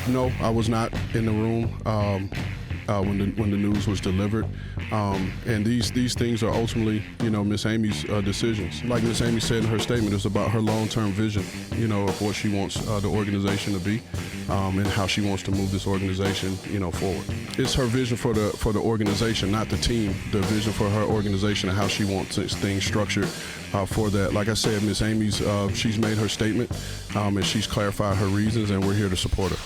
No, I was not in the room when the news was delivered. And these things are ultimately, Miss Amy's decisions. Like Miss Amy said in her statement, it's about her long-term vision, of what she wants the organization to be, and how she wants to move this organization, forward. It's her vision for the organization, not the team. The vision for her organization and how she wants things structured for that. Like I said, Miss Amy's, she's made her statement, and she's clarified her reasons, and we're here to support her.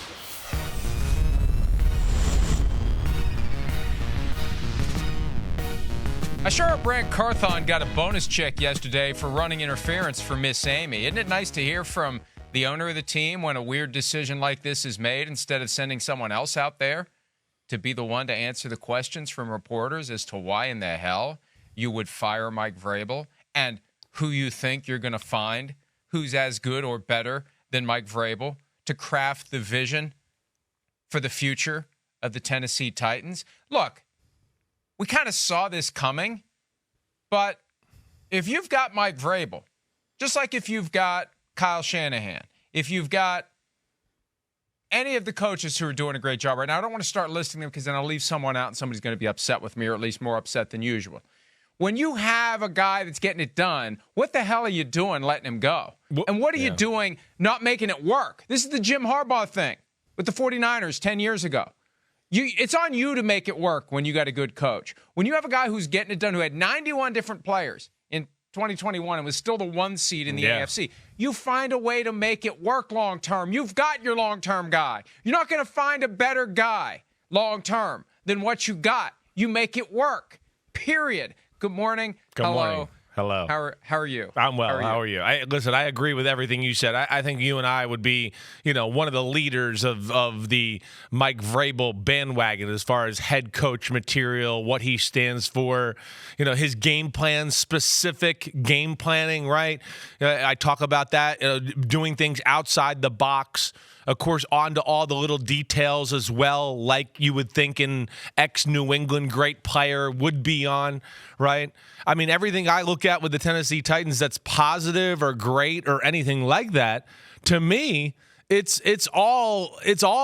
I sure hope Brant Carthon got a bonus check yesterday for running interference for Miss Amy. Isn't it nice to hear from the owner of the team when a weird decision like this is made instead of sending someone else out there to be the one to answer the questions from reporters as to why in the hell you would fire Mike Vrabel and who you think you're going to find who's as good or better than Mike Vrabel to craft the vision for the future of the Tennessee Titans? Look, we kind of saw this coming, but if you've got Mike Vrabel, just like if you've got Kyle Shanahan, if you've got any of the coaches who are doing a great job right now, I don't want to start listing them because then I'll leave someone out and somebody's going to be upset with me, or at least more upset than usual. When you have a guy that's getting it done, what the hell are you doing letting him go? And what are you doing not making it work? This is the Jim Harbaugh thing with the 49ers 10 years ago. It's on you to make it work when you got a good coach. When you have a guy who's getting it done, who had 91 different players in 2021 and was still the 1 seed in the AFC, you find a way to make it work long term. You've got your long-term guy. You're not going to find a better guy long term than what you got. You make it work, period. Good morning. Good morning. Hello. How are you? I'm well. How are you? Listen, I agree with everything you said. I think you and I would be, one of the leaders of the Mike Vrabel bandwagon as far as head coach material, what he stands for, his game plan, specific game planning, right? I talk about that, doing things outside the box. Of course, on to all the little details as well, like you would think an ex-New England great player would be on, right? I mean, everything I look at with the Tennessee Titans that's positive or great or anything like that, to me, it's all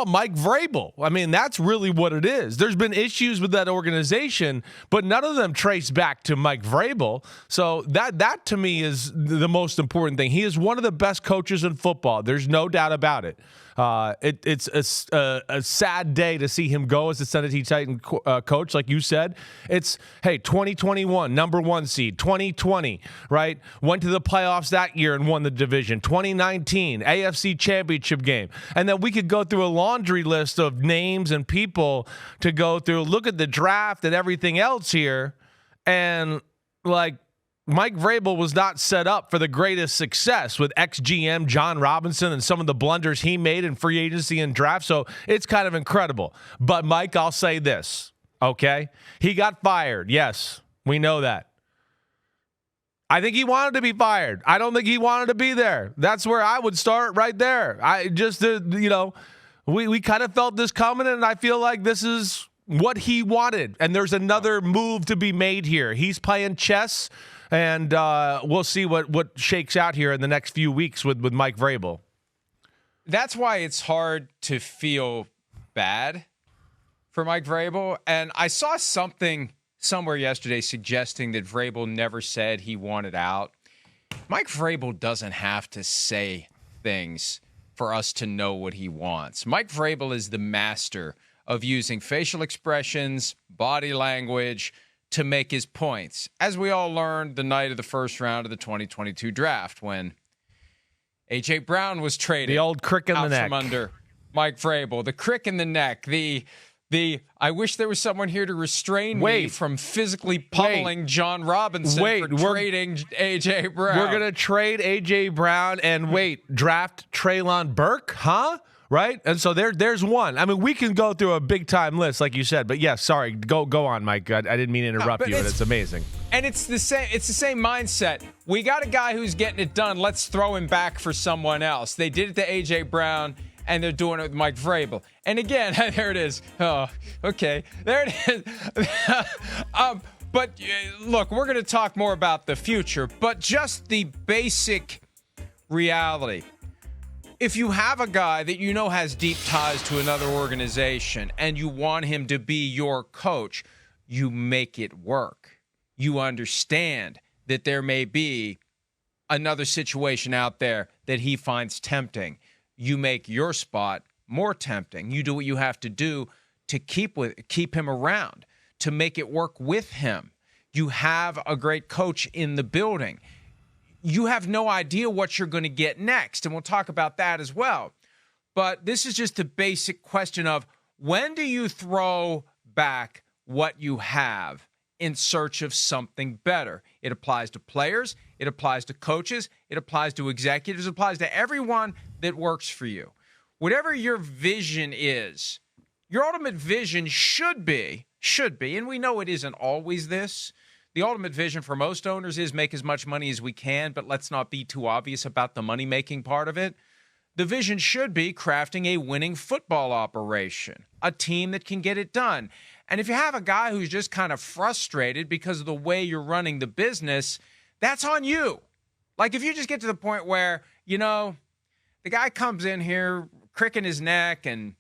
Mike Vrabel. I mean, that's really what it is. There's been issues with that organization, but none of them trace back to Mike Vrabel. So that to me is the most important thing. He is one of the best coaches in football. There's no doubt about it. It's a sad day to see him go as the Tennessee Titan coach, like you said. It's, hey, 2021, number 1 seed. 2020, right? Went to the playoffs that year and won the division. 2019, AFC Championship game. And then we could go through a laundry list of names and people to go through, look at the draft and everything else here, and, Mike Vrabel was not set up for the greatest success with ex-GM John Robinson and some of the blunders he made in free agency and draft. So it's kind of incredible. But, Mike, I'll say this, okay? He got fired. Yes, we know that. I think he wanted to be fired. I don't think he wanted to be there. That's where I would start right there. We kind of felt this coming, and I feel like this is what he wanted. And there's another move to be made here. He's playing chess. And we'll see what shakes out here in the next few weeks with Mike Vrabel. That's why it's hard to feel bad for Mike Vrabel. And I saw something somewhere yesterday suggesting that Vrabel never said he wanted out. Mike Vrabel doesn't have to say things for us to know what he wants. Mike Vrabel is the master of using facial expressions, body language, to make his points, as we all learned the night of the first round of the 2022 draft when A.J. Brown was traded. The old crick in the neck. From under Mike Vrabel. The crick in the neck. The I wish there was someone here to restrain me from physically pummeling John Robinson for trading A.J. Brown. We're going to trade A.J. Brown and draft Treylon Burke, huh? Right? And so there's one. I mean, we can go through a big-time list, like you said. But, sorry. Go on, Mike. I didn't mean to interrupt you, but it's amazing. And it's the same mindset. We got a guy who's getting it done. Let's throw him back for someone else. They did it to A.J. Brown, and they're doing it with Mike Vrabel. And, again, there it is. Oh, okay. There it is. But, look, we're going to talk more about the future. But just the basic reality. If you have a guy that you know has deep ties to another organization and you want him to be your coach, you make it work. You understand that there may be another situation out there that he finds tempting. You make your spot more tempting. You do what you have to do to keep him around, to make it work with him. You have a great coach in the building. You have no idea what you're going to get next, and we'll talk about that as well. But this is just a basic question of, when do you throw back what you have in search of something better? It applies to players, it applies to coaches, it applies to executives, it applies to everyone that works for you. Whatever your vision is, your ultimate vision should be, and we know it isn't always this. The ultimate vision for most owners is make as much money as we can, but let's not be too obvious about the money-making part of it. The vision should be crafting a winning football operation, a team that can get it done. And if you have a guy who's just kind of frustrated because of the way you're running the business, that's on you. Like, if you just get to the point where, the guy comes in here cricking his neck and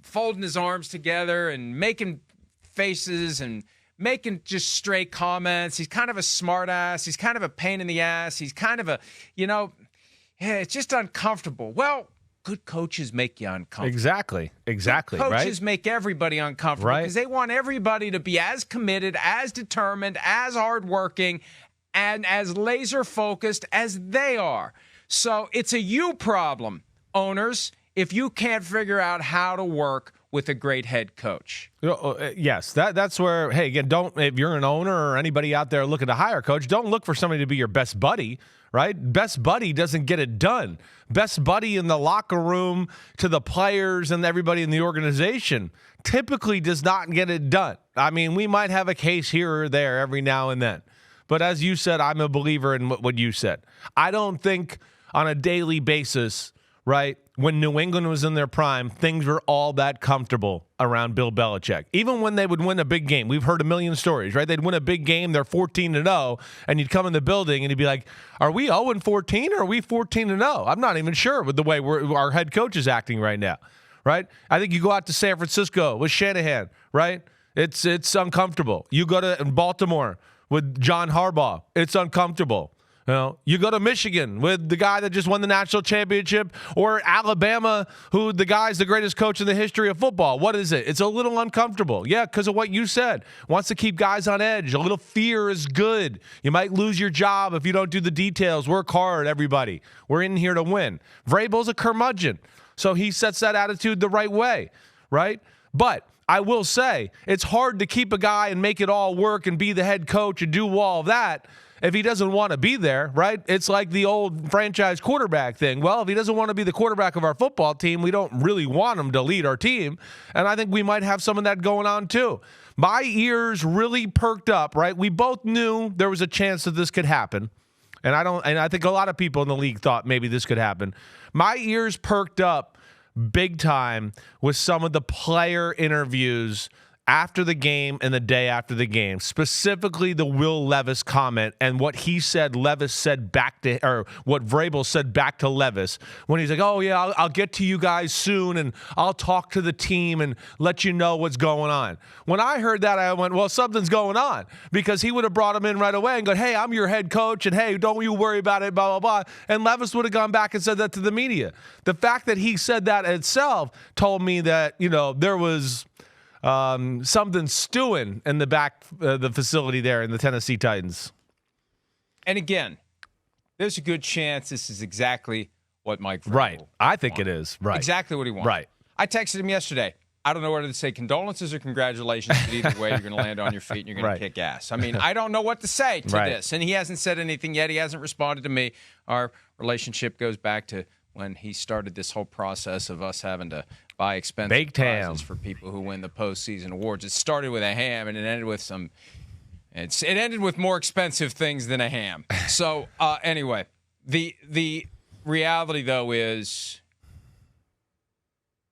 folding his arms together and making faces and making just stray comments. He's kind of a smart ass. He's kind of a pain in the ass. He's kind of a, it's just uncomfortable. Well, good coaches make you uncomfortable. Exactly. Good coaches make everybody uncomfortable because they want everybody to be as committed, as determined, as hardworking, and as laser focused as they are. So it's a you problem, owners, if you can't figure out how to work with a great head coach. Yes, that's where, hey, again, if you're an owner or anybody out there looking to hire a coach, don't look for somebody to be your best buddy, right? Best buddy doesn't get it done. Best buddy in the locker room to the players and everybody in the organization typically does not get it done. I mean, we might have a case here or there every now and then. But as you said, I'm a believer in what you said. I don't think on a daily basis, right, when New England was in their prime, things were all that comfortable around Bill Belichick. Even when they would win a big game, we've heard a million stories, right? They'd win a big game, they're 14-0, and you'd come in the building and you'd be like, are we 0-14 or are we 14-0? I'm not even sure with the way our head coach is acting right now, right? I think you go out to San Francisco with Shanahan, right? It's uncomfortable. You go to Baltimore with John Harbaugh, it's uncomfortable. You go to Michigan with the guy that just won the national championship, or Alabama, who the guy's the greatest coach in the history of football. What is it? It's a little uncomfortable. Yeah, because of what you said. Wants to keep guys on edge. A little fear is good. You might lose your job if you don't do the details. Work hard, everybody. We're in here to win. Vrabel's a curmudgeon, so he sets that attitude the right way, right? But I will say, it's hard to keep a guy and make it all work and be the head coach and do all of that if he doesn't want to be there, right? It's like the old franchise quarterback thing. Well, if he doesn't want to be the quarterback of our football team, we don't really want him to lead our team. And I think we might have some of that going on too. My ears really perked up, right? We both knew there was a chance that this could happen. And I think a lot of people in the league thought maybe this could happen. My ears perked up big time with some of the player interviews after the game and the day after the game, specifically the Will Levis comment and what he said Levis said back to, or what Vrabel said back to Levis when he's like, oh yeah, I'll get to you guys soon and I'll talk to the team and let you know what's going on. When I heard that, I went, well, something's going on, because he would have brought him in right away and gone, hey, I'm your head coach and hey, don't you worry about it, blah, blah, blah. And Levis would have gone back and said that to the media. The fact that he said that itself told me that, there was something stewing in the back the facility there in the Tennessee Titans. And again, there's a good chance this is exactly what Mike Vrabel Right. I think wanted. it is. Right. Exactly what he wanted. Right. I texted him yesterday. I don't know whether to say condolences or congratulations, but either way, you're going to land on your feet and you're going to kick ass. I mean, I don't know what to say to this. And he hasn't said anything yet. He hasn't responded to me. Our relationship goes back to when he started this whole process of us having to buy expensive baked prizes ham for people who win the postseason awards. It started with a ham and it ended with it ended with more expensive things than a ham. So anyway, the reality though is,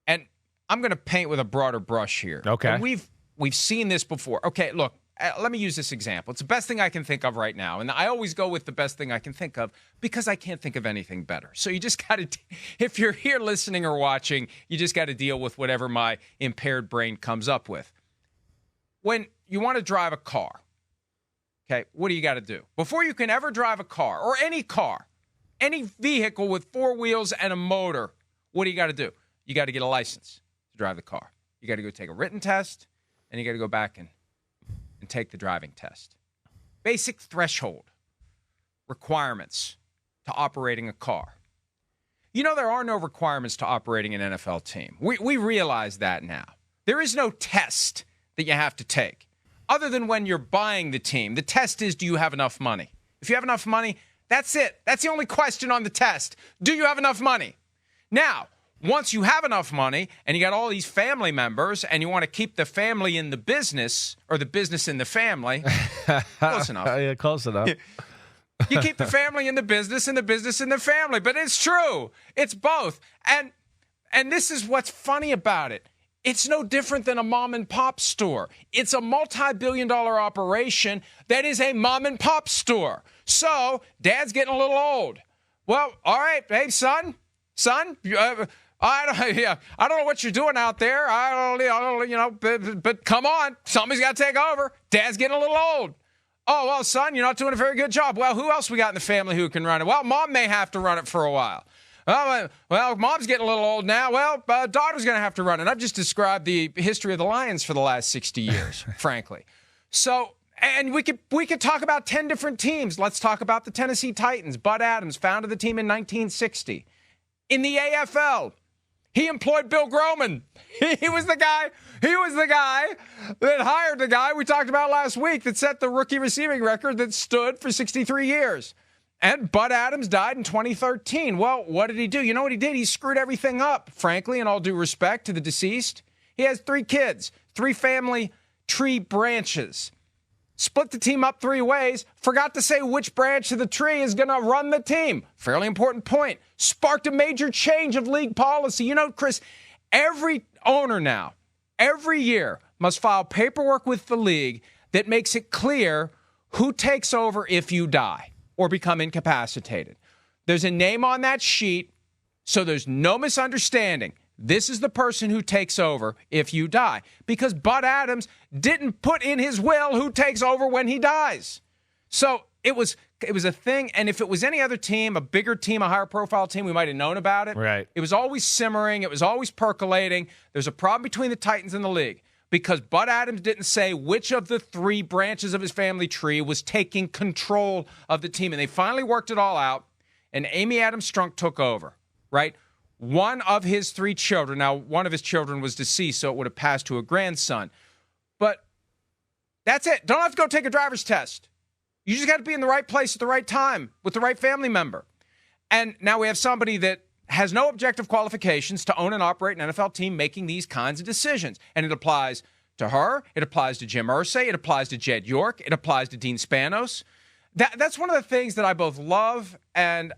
and I'm going to paint with a broader brush here. Okay. And we've seen this before. Okay, look, let me use this example. It's the best thing I can think of right now. And I always go with the best thing I can think of because I can't think of anything better. So you just got to, if you're here listening or watching, you just got to deal with whatever my impaired brain comes up with. When you want to drive a car, okay, what do you got to do? Before you can ever drive a car, any vehicle with four wheels and a motor, what do you got to do? You got to get a license to drive the car. You got to go take a written test, and you got to go back and take the driving test. Basic threshold requirements to operating a car. You know, there are no requirements to operating an NFL team. We realize that now. There is no test that you have to take other than when you're buying the team. The test is, do you have enough money? If you have enough money, that's it. That's the only question on the test. Do you have enough money? Now, once you have enough money and you got all these family members and you want to keep the family in the business or the business in the family, close enough. Yeah, close enough. You keep the family in the business and the business in the family. But it's true. It's both. And this is what's funny about it. It's no different than a mom and pop store. It's a multi-billion-dollar operation that is a mom and pop store. So dad's getting a little old. Well, all right, hey, son, I don't know what you're doing out there. I don't, but come on, somebody's got to take over. Dad's getting a little old. Oh, well, son, you're not doing a very good job. Well, who else we got in the family who can run it? Well, mom may have to run it for a while. Well, mom's getting a little old now. Well, daughter's going to have to run it. I've just described the history of the Lions for the last 60 years, frankly. So, and we could talk about 10 different teams. Let's talk about the Tennessee Titans. Bud Adams founded the team in 1960. In the AFL, he employed Bill Groman. He was the guy that hired the guy we talked about last week that set the rookie receiving record that stood for 63 years. And Bud Adams died in 2013. Well, what did he do? You know what he did? He screwed everything up, frankly, in all due respect to the deceased. He has 3 kids, 3 family tree branches. Split the team up 3 ways. Forgot to say which branch of the tree is going to run the team. Fairly important point. Sparked a major change of league policy. You know, Chris, every owner now, every year, must file paperwork with the league that makes it clear who takes over if you die or become incapacitated. There's a name on that sheet, so there's no misunderstanding. This is the person who takes over if you die. Because Bud Adams didn't put in his will who takes over when he dies. So it was a thing, and if it was any other team, a bigger team, a higher profile team, we might have known about it. Right. It was always simmering. It was always percolating. There's a problem between the Titans and the league because Bud Adams didn't say which of the 3 branches of his family tree was taking control of the team. And they finally worked it all out, and Amy Adams Strunk took over, right? One of his 3 children, now one of his children was deceased, so it would have passed to a grandson. But that's it. Don't have to go take a driver's test. You just got to be in the right place at the right time with the right family member. And now we have somebody that has no objective qualifications to own and operate an NFL team making these kinds of decisions. And it applies to her. It applies to Jim Irsay. It applies to Jed York. It applies to Dean Spanos. That's one of the things that I both love and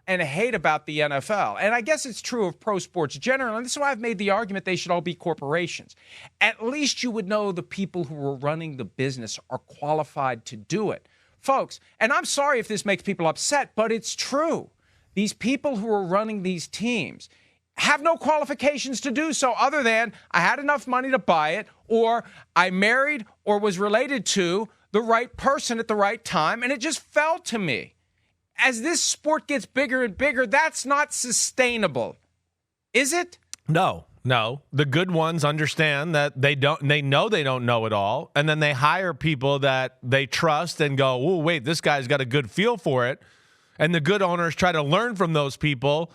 hate about the NFL. And I guess it's true of pro sports generally. And this is why I've made the argument they should all be corporations. At least you would know the people who are running the business are qualified to do it. Folks, and I'm sorry if this makes people upset, but it's true. These people who are running these teams have no qualifications to do so other than I had enough money to buy it, or I married or was related to the right person at the right time, and it just fell to me. As this sport gets bigger and bigger, that's not sustainable. Is it? No. The good ones understand that they know they don't know it all, and then they hire people that they trust and go, "Oh, wait, this guy's got a good feel for it." And the good owners try to learn from those people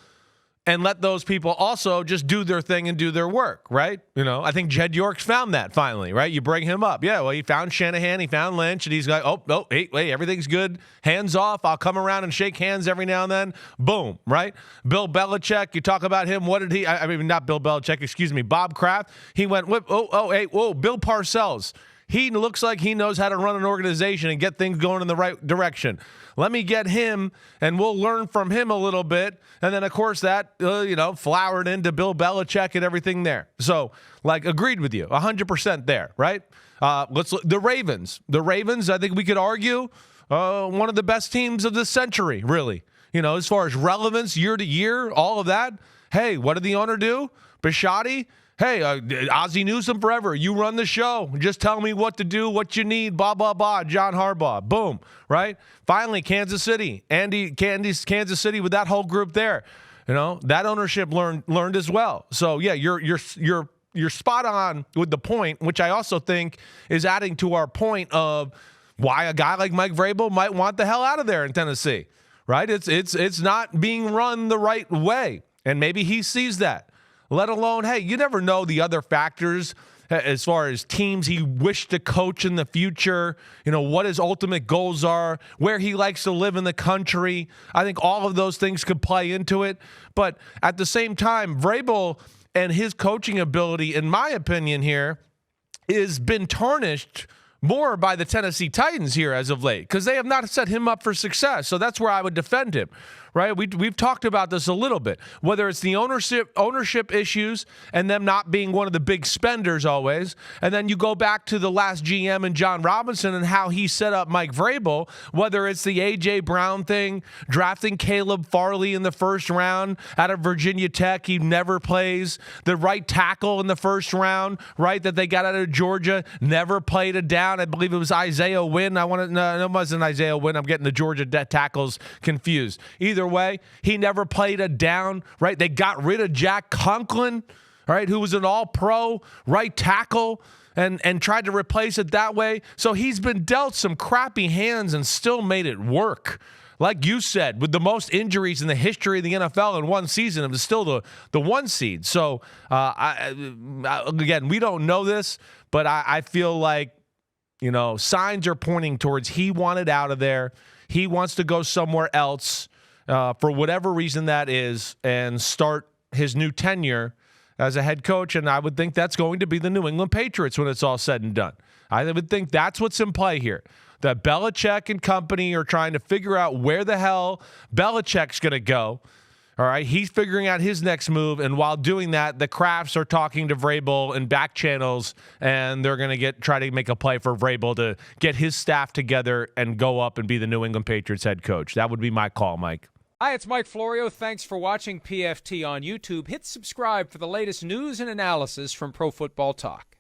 and let those people also just do their thing and do their work, right? You know, I think Jed York's found that finally, right? You bring him up. Yeah, well, he found Shanahan, he found Lynch, and he's like, oh, hey, everything's good. Hands off. I'll come around and shake hands every now and then. Boom, right? Bill Belichick, you talk about him. What did he, I mean, not Bill Belichick, excuse me, Bob Kraft. He went, Bill Parcells. He looks like he knows how to run an organization and get things going in the right direction. Let me get him, and we'll learn from him a little bit. And then, of course, that, flowered into Bill Belichick and everything there. So, agreed with you, 100% there, right? Let's look. The Ravens. The Ravens, I think we could argue, one of the best teams of this century, really. As far as relevance, year to year, all of that. Hey, what did the owner do? Bisciotti? Hey, Ozzie Newsome forever. You run the show. Just tell me what to do, what you need, blah, blah, blah. John Harbaugh. Boom. Right? Finally, Kansas City. Kansas City with that whole group there. That ownership learned as well. So, yeah, you're spot on with the point, which I also think is adding to our point of why a guy like Mike Vrabel might want the hell out of there in Tennessee. Right? It's not being run the right way. And maybe he sees that. Let alone, hey, you never know the other factors as far as teams he wished to coach in the future, what his ultimate goals are, where he likes to live in the country. I think all of those things could play into it. But at the same time, Vrabel and his coaching ability, in my opinion here, has been tarnished more by the Tennessee Titans here as of late because they have not set him up for success. So that's where I would defend him, right? We've talked about this a little bit, whether it's the ownership issues and them not being one of the big spenders always. And then you go back to the last GM and John Robinson and how he set up Mike Vrabel, whether it's the A.J. Brown thing, drafting Caleb Farley in the first round out of Virginia Tech. He never plays. The right tackle in the first round, right, that they got out of Georgia, never played a down. I believe it was Isaiah Wynn. No, it wasn't Isaiah Wynn. I'm getting the Georgia tackles confused. Either way, he never played a down, right? They got rid of Jack Conklin, right, who was an all-pro right tackle, and tried to replace it that way. So he's been dealt some crappy hands and still made it work. Like you said, with the most injuries in the history of the NFL in one season, it was still the one seed. So, again, we don't know this, but I feel like, signs are pointing towards he wanted out of there. He wants to go somewhere else for whatever reason that is and start his new tenure as a head coach. And I would think that's going to be the New England Patriots when it's all said and done. I would think that's what's in play here. That Belichick and company are trying to figure out where the hell Belichick's going to go. All right, he's figuring out his next move, and while doing that, the Crafts are talking to Vrabel in back channels, and they're going to try to make a play for Vrabel to get his staff together and go up and be the New England Patriots head coach. That would be my call, Mike. Hi, it's Mike Florio. Thanks for watching PFT on YouTube. Hit subscribe for the latest news and analysis from Pro Football Talk.